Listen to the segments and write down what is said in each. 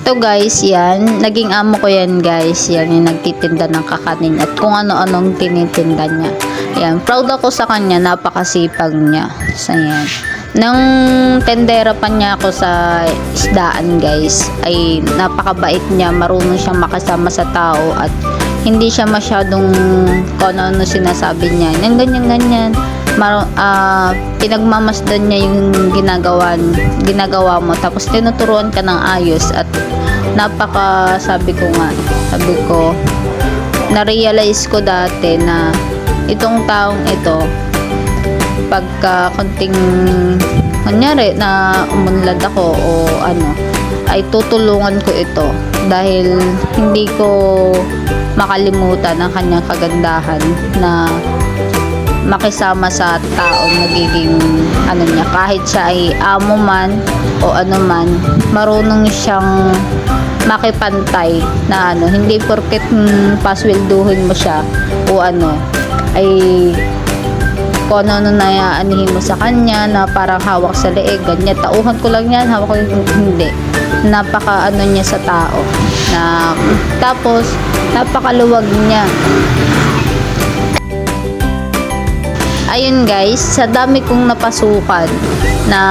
Ito guys, yan. Naging amo ko yan guys. Yan, yung nagtitinda ng kakanin at kung ano-anong tinitinda niya. Yan, proud ako sa kanya. Napakasipag niya. So, yan. Nang tendera pa niya ako sa isdaan guys, ay napakabait niya. Marunong siyang makasama sa tao at hindi siya masyadong kung ano sinasabi niya. Yung ganyan-ganyan. Pinagmamasdan niya yung ginagawa mo, tapos tinuturuan ka ng ayos at sabi ko na-realize ko dati na itong taong ito, pagka konting kunyari na umunlad ako o ano, ay tutulungan ko ito dahil hindi ko makalimutan ang kanyang kagandahan na makisama sa taong nagiging ano niya, kahit siya ay amo man o ano man, marunong siyang makipantay na ano, hindi porket paswelduhin mo siya o ano ay kung ano na anihin mo sa kanya na parang hawak sa leeg, ganyan, tauhan ko lang yan, hawak ko hindi. Napaka ano niya sa tao na tapos napakaluwag niya. Ayun guys, sa dami kong napasukan na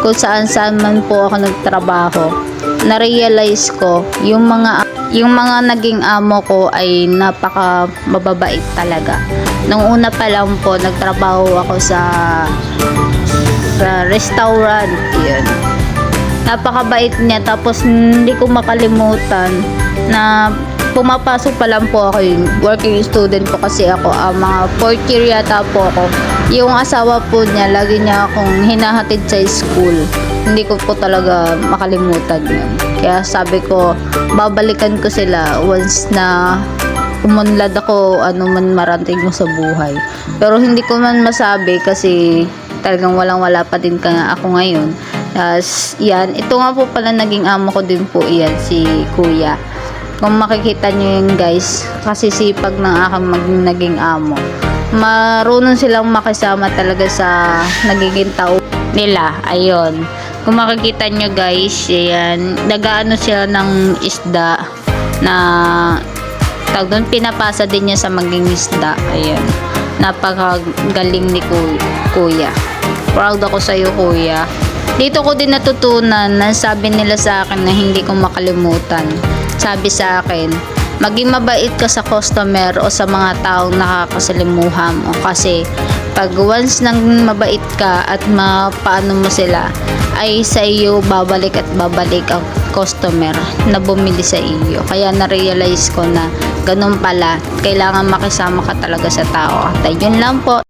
kung saan man po ako nagtrabaho, na-realize ko yung mga naging amo ko ay napaka mababait talaga. Nung una pa lang po, nagtrabaho ako sa restaurant, yun. Napakabait niya, tapos hindi ko makalimutan na pumapasok pa lang po ako, yung working student po kasi ako, mga 4th year yata po ako. Yung asawa po niya, lagi niya akong hinahatid sa school. Hindi ko po talaga makalimutan yun. Kaya sabi ko, babalikan ko sila once na umunlad ako, ano man marating mo sa buhay. Pero hindi ko man masabi kasi talagang walang-wala pa din ako ngayon. Yan, ito nga po pala naging amo ko din po, yan, si Kuya. Kung makikita nyo yun guys, kasi sipag ng aking naging amo. Marunong silang makisama talaga sa nagiging tao nila. Ayun. Kung makikita nyo guys, yan, nagaano sila ng isda na doon pinapasa din niya sa maging isda. Ayun. Napakagaling ni Kuya. Proud ako sa iyo, Kuya. Dito ko din natutunan na sabi nila sa akin na hindi ko makalimutan. Sabi sa akin, maging mabait ka sa customer o sa mga taong nakakasalimuha mo. Kasi pag once nang mabait ka at mapaano mo sila, ay sa iyo babalik at babalik ang customer na bumili sa iyo. Kaya na-realize ko na ganun pala, kailangan makisama ka talaga sa tao. At yun lang po.